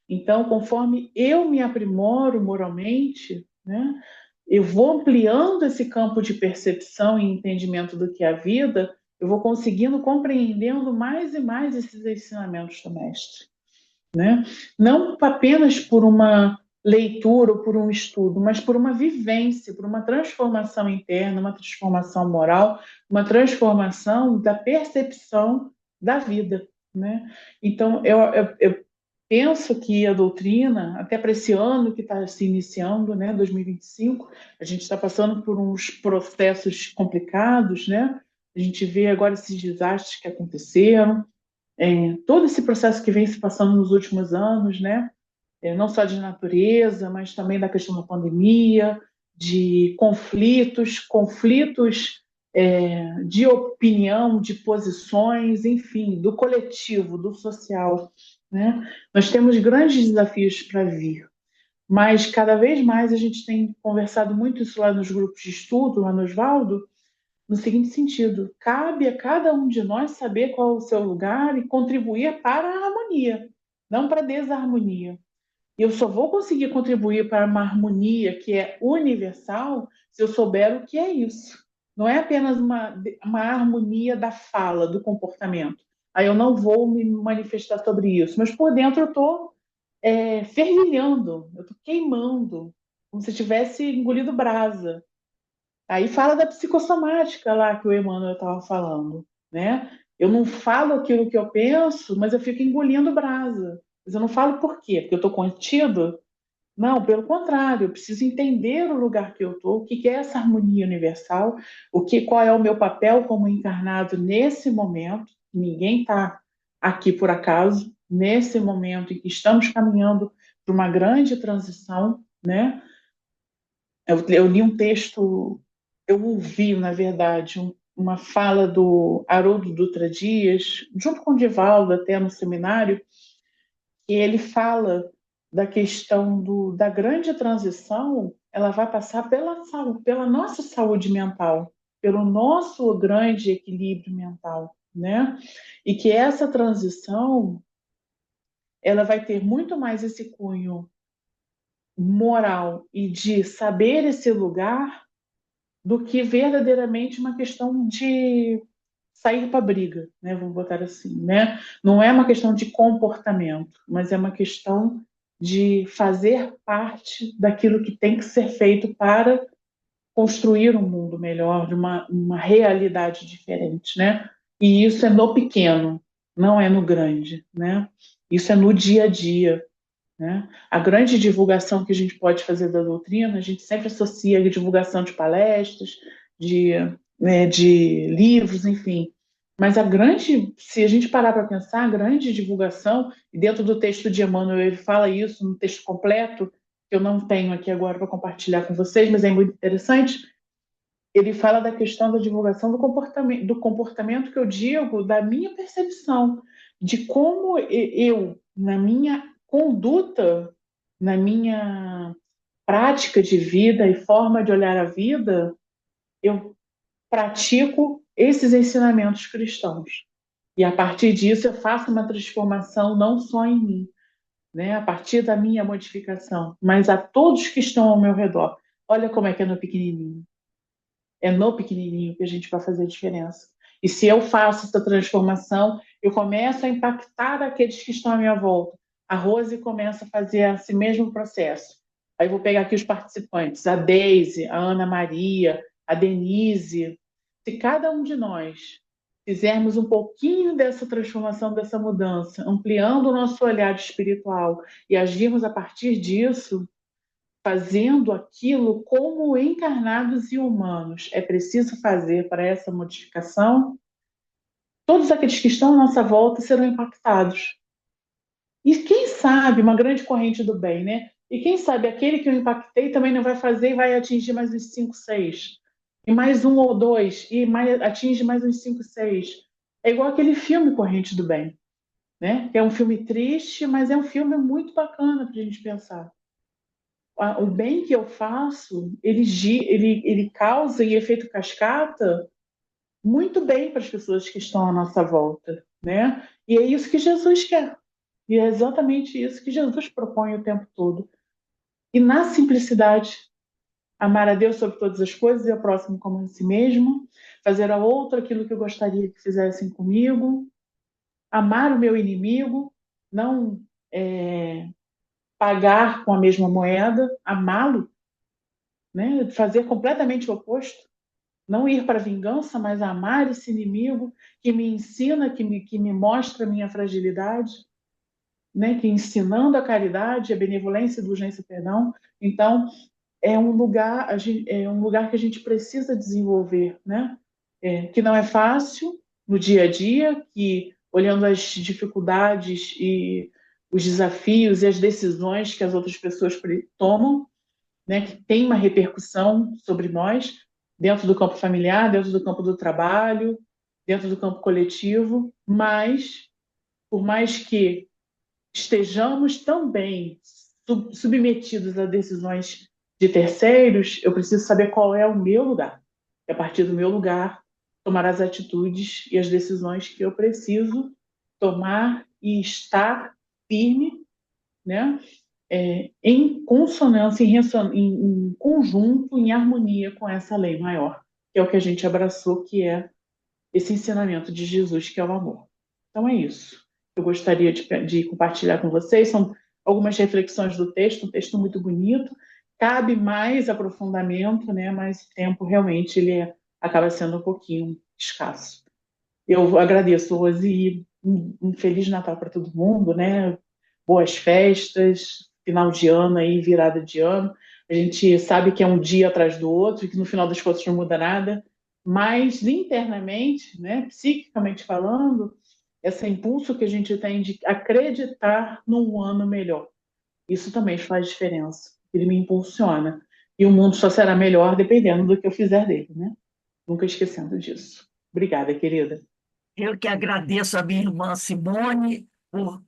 Então, conforme eu me aprimoro moralmente, né, eu vou ampliando esse campo de percepção e entendimento do que é a vida, eu vou conseguindo compreendendo mais e mais esses ensinamentos do mestre, né? Não apenas por uma leitura ou por um estudo, mas por uma vivência, por uma transformação interna, uma transformação moral, uma transformação da percepção da vida, né? Então, eu penso que a doutrina, até para esse ano que está se iniciando, né, 2025, a gente está passando por uns processos complicados, né? A gente vê agora esses desastres que aconteceram, todo esse processo que vem se passando nos últimos anos, né? Não só de natureza, mas também da questão da pandemia, de conflitos de opinião, de posições, enfim, do coletivo, do social, né? Nós temos grandes desafios para vir, mas cada vez mais a gente tem conversado muito isso lá nos grupos de estudo, lá no Osvaldo, no seguinte sentido: cabe a cada um de nós saber qual é o seu lugar e contribuir para a harmonia, não para a desarmonia. E eu só vou conseguir contribuir para uma harmonia que é universal se eu souber o que é isso. Não é apenas uma harmonia da fala, do comportamento. Aí eu não vou me manifestar sobre isso, mas por dentro eu estou fervilhando, eu estou queimando, como se tivesse engolido brasa. Aí fala da psicossomática lá que o Emmanuel estava falando, né? Eu não falo aquilo que eu penso, mas eu fico engolindo brasa. Mas eu não falo por quê? Porque eu estou contido? Não, pelo contrário, eu preciso entender o lugar que eu estou, o que é essa harmonia universal, qual é o meu papel como encarnado nesse momento. Ninguém está aqui por acaso, nesse momento em que estamos caminhando para uma grande transição, né? Eu li um texto, eu ouvi, na verdade, uma fala do Haroldo Dutra Dias, junto com o Divaldo, até no seminário, que ele fala da questão da grande transição, ela vai passar pela nossa saúde mental, pelo nosso grande equilíbrio mental, né? E que essa transição, ela vai ter muito mais esse cunho moral e de saber esse lugar do que verdadeiramente uma questão de sair para a briga, né? Vamos botar assim, né? Não é uma questão de comportamento, mas é uma questão de fazer parte daquilo que tem que ser feito para construir um mundo melhor, de uma realidade diferente, né? E isso é no pequeno, não é no grande, né? Isso é no dia a dia, né? A grande divulgação que a gente pode fazer da doutrina, a gente sempre associa a divulgação de palestras, de, de livros, enfim. Mas se a gente parar para pensar, a grande divulgação, e dentro do texto de Emmanuel ele fala isso no texto completo, que eu não tenho aqui agora para compartilhar com vocês, mas é muito interessante. Ele fala da questão da divulgação do comportamento que eu digo, da minha percepção, de como eu, na minha conduta, na minha prática de vida e forma de olhar a vida, eu pratico esses ensinamentos cristãos. E a partir disso eu faço uma transformação não só em mim, né, a partir da minha modificação, mas a todos que estão ao meu redor. Olha como é que é no pequenininho. É no pequenininho que a gente vai fazer a diferença. E se eu faço essa transformação, eu começo a impactar aqueles que estão à minha volta. A Rose começa a fazer esse mesmo processo. Aí vou pegar aqui os participantes, a Deise, a Ana Maria, a Denise. Se cada um de nós fizermos um pouquinho dessa transformação, dessa mudança, ampliando o nosso olhar espiritual e agirmos a partir disso, fazendo aquilo como encarnados e humanos é preciso fazer para essa modificação, todos aqueles que estão à nossa volta serão impactados. E quem sabe, uma grande corrente do bem, né? E quem sabe aquele que eu impactei também não vai fazer e vai atingir mais uns 5, 6. E mais um ou dois, e atinge mais uns 5, 6. É igual aquele filme Corrente do Bem, né? Que é um filme triste, mas é um filme muito bacana para a gente pensar. O bem que eu faço, ele causa em efeito cascata muito bem para as pessoas que estão à nossa volta, né? E é isso que Jesus quer. E é exatamente isso que Jesus propõe o tempo todo. E na simplicidade, amar a Deus sobre todas as coisas e ao próximo como a si mesmo, fazer a outro aquilo que eu gostaria que fizessem comigo, amar o meu inimigo, não pagar com a mesma moeda, amá-lo, né? Fazer completamente o oposto, não ir para a vingança, mas amar esse inimigo que me ensina, que me mostra a minha fragilidade, né? Que ensinando a caridade, a benevolência, a indulgência, perdão. Então, é um lugar que a gente precisa desenvolver, né? Que não é fácil no dia a dia, que olhando as dificuldades e os desafios e as decisões que as outras pessoas tomam, né, que tem uma repercussão sobre nós, dentro do campo familiar, dentro do campo do trabalho, dentro do campo coletivo, mas, por mais que estejamos também submetidos a decisões de terceiros, eu preciso saber qual é o meu lugar. E a partir do meu lugar, tomar as atitudes e as decisões que eu preciso tomar e estar firme, né? Em consonância, em conjunto, em harmonia com essa lei maior, que é o que a gente abraçou, que é esse ensinamento de Jesus, que é o amor. Então é isso. Eu gostaria de compartilhar com vocês, são algumas reflexões do texto, um texto muito bonito, cabe mais aprofundamento, né? Mas o tempo realmente acaba sendo um pouquinho escasso. Eu agradeço, Rose, e um Feliz Natal para todo mundo, né? Boas festas, final de ano aí, virada de ano. A gente sabe que é um dia atrás do outro, e que no final das contas não muda nada, mas internamente, né, psiquicamente falando, esse impulso que a gente tem de acreditar num ano melhor, isso também faz diferença. Ele me impulsiona. E o mundo só será melhor dependendo do que eu fizer dele, né? Nunca esquecendo disso. Obrigada, querida. Eu que agradeço a minha irmã Simone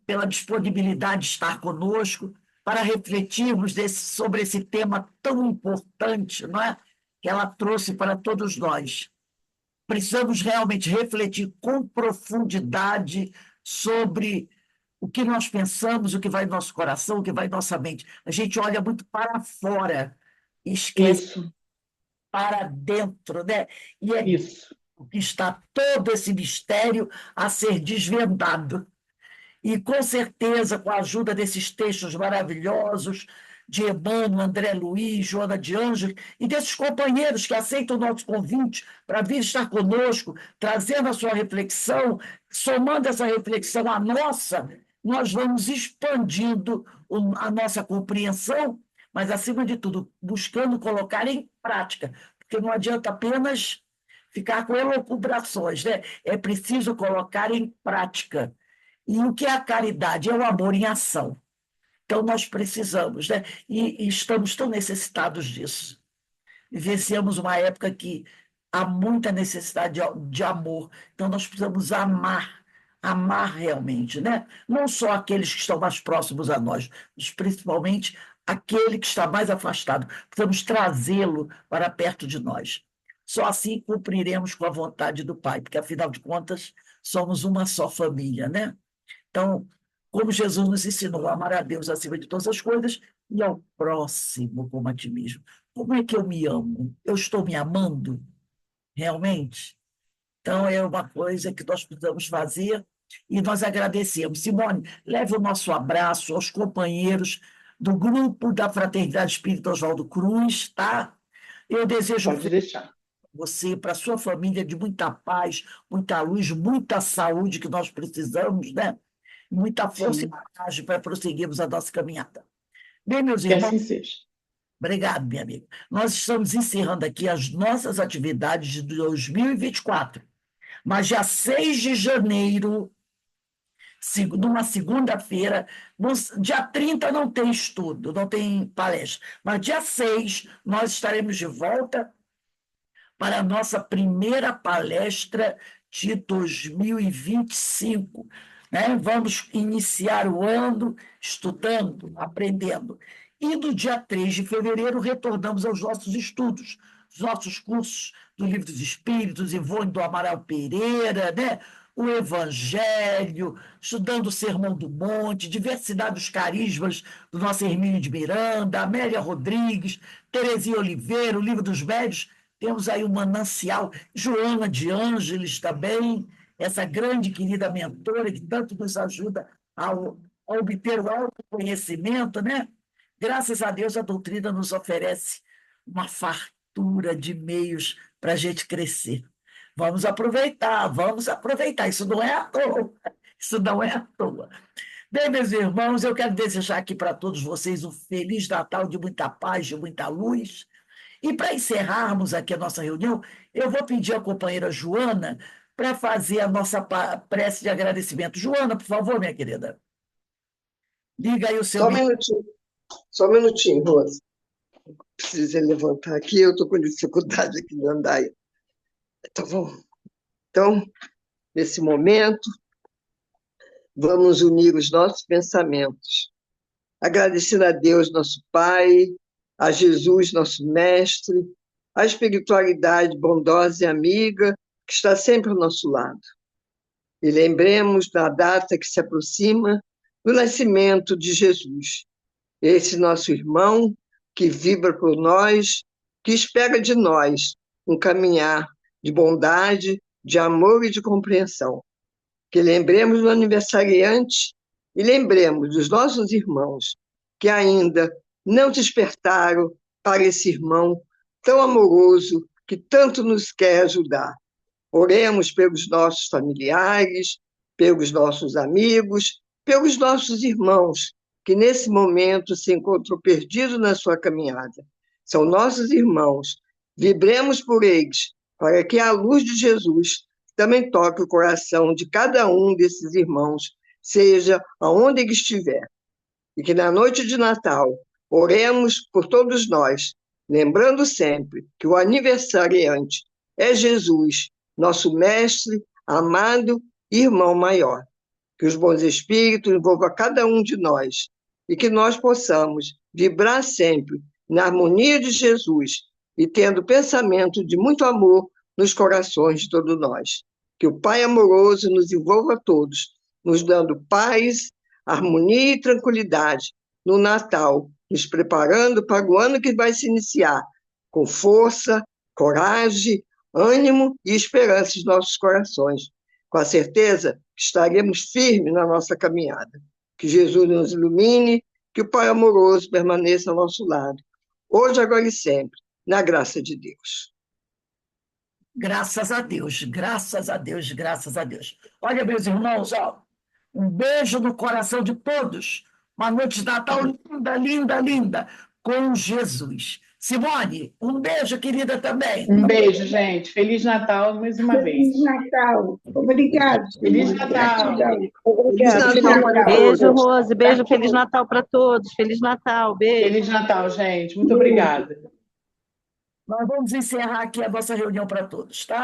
pela disponibilidade de estar conosco para refletirmos sobre esse tema tão importante, não é? Que ela trouxe para todos nós. Precisamos realmente refletir com profundidade sobre o que nós pensamos, o que vai no nosso coração, o que vai em nossa mente. A gente olha muito para fora e esquece Isso, para dentro, né? E é isso. que está todo esse mistério a ser desvendado. E, com certeza, com a ajuda desses textos maravilhosos de Emmanuel, André Luiz, Joana de Ângeles, e desses companheiros que aceitam o nosso convite para vir estar conosco, trazendo a sua reflexão, somando essa reflexão à nossa, nós vamos expandindo a nossa compreensão, mas, acima de tudo, buscando colocar em prática, porque não adianta apenas ficar com elucubrações, né? É preciso colocar em prática. E o que é a caridade? É o amor em ação. Então, nós precisamos, né? E estamos tão necessitados disso. Vivenciamos uma época que há muita necessidade de amor. Então, nós precisamos amar realmente, né? Não só aqueles que estão mais próximos a nós, mas principalmente aquele que está mais afastado. Precisamos trazê-lo para perto de nós. Só assim cumpriremos com a vontade do Pai, porque, afinal de contas, somos uma só família, né? Então, como Jesus nos ensinou a amar a Deus acima de todas as coisas e ao próximo como a ti mesmo. Como é que eu me amo? Eu estou me amando realmente? Então, é uma coisa que nós precisamos fazer e nós agradecemos. Simone, leve o nosso abraço aos companheiros do grupo da Fraternidade Espírita Oswaldo Cruz, tá? Eu desejo Pode deixar. você, para a sua família, de muita paz, muita luz, muita saúde que nós precisamos, né? Muita força e Sim, coragem para prosseguirmos a nossa caminhada. Bem, meus que irmãos, assim seja. obrigado, minha amiga. Nós estamos encerrando aqui as nossas atividades de 2024, mas dia 6 de janeiro, numa segunda-feira, dia 30 não tem estudo, não tem palestra, mas dia 6 nós estaremos de volta para a nossa primeira palestra de 2025. Né? Vamos iniciar o ano estudando, aprendendo. E no dia 3 de fevereiro retornamos aos nossos estudos, os nossos cursos do Livro dos Espíritos, Ivone do Amaral Pereira, né? O Evangelho, estudando o Sermão do Monte, diversidade dos carismas do nosso Hermínio de Miranda, Amélia Rodrigues, Terezinha Oliveira, o Livro dos Médios. Temos aí um manancial, Joana de Ângeles também, essa grande querida mentora que tanto nos ajuda a obter o autoconhecimento, né? Graças a Deus, a doutrina nos oferece uma fartura de meios para a gente crescer. Vamos aproveitar. Isso não é à toa. Isso não é à toa. Bem, meus irmãos, eu quero desejar aqui para todos vocês um feliz Natal de muita paz, de muita luz. E para encerrarmos aqui a nossa reunião, eu vou pedir à companheira Joana para fazer a nossa prece de agradecimento. Joana, por favor, minha querida, liga aí o seu microfone. Só um minutinho, Rosa. Preciso levantar aqui, eu estou com dificuldade aqui de andar. Tá bom. Então, nesse momento, vamos unir os nossos pensamentos, agradecendo a Deus, nosso Pai, a Jesus, nosso Mestre, a espiritualidade bondosa e amiga que está sempre ao nosso lado. E lembremos da data que se aproxima do nascimento de Jesus, esse nosso irmão que vibra por nós, que espera de nós um caminhar de bondade, de amor e de compreensão. Que lembremos do aniversariante e lembremos dos nossos irmãos que ainda não despertaram para esse irmão tão amoroso que tanto nos quer ajudar. Oremos pelos nossos familiares, pelos nossos amigos, pelos nossos irmãos, que nesse momento se encontram perdidos na sua caminhada. São nossos irmãos. Vibremos por eles, para que a luz de Jesus também toque o coração de cada um desses irmãos, seja aonde ele estiver. E que na noite de Natal, oremos por todos nós, lembrando sempre que o aniversariante é Jesus, nosso mestre, amado e irmão maior. Que os bons espíritos envolvam cada um de nós e que nós possamos vibrar sempre na harmonia de Jesus e tendo pensamento de muito amor nos corações de todos nós. Que o Pai amoroso nos envolva a todos, nos dando paz, harmonia e tranquilidade no Natal, nos preparando para o ano que vai se iniciar, com força, coragem, ânimo e esperança em nossos corações, com a certeza que estaremos firmes na nossa caminhada. Que Jesus nos ilumine, que o Pai amoroso permaneça ao nosso lado, hoje, agora e sempre, na graça de Deus. Graças a Deus, graças a Deus, graças a Deus. Olha, meus irmãos, ó, um beijo no coração de todos. Uma noite de Natal linda, linda, linda, com Jesus. Simone, um beijo, querida, também. Um beijo, gente. Feliz Natal mais uma vez. Feliz Natal. Obrigado, Feliz Simone. Natal. Gratidão. Feliz Obrigada. Feliz Natal para Natal. Beijo, todos. Rose. Beijo, Feliz Natal para todos. Feliz Natal, beijo. Feliz Natal, gente. Muito obrigada. Nós vamos encerrar aqui a nossa reunião para todos, tá?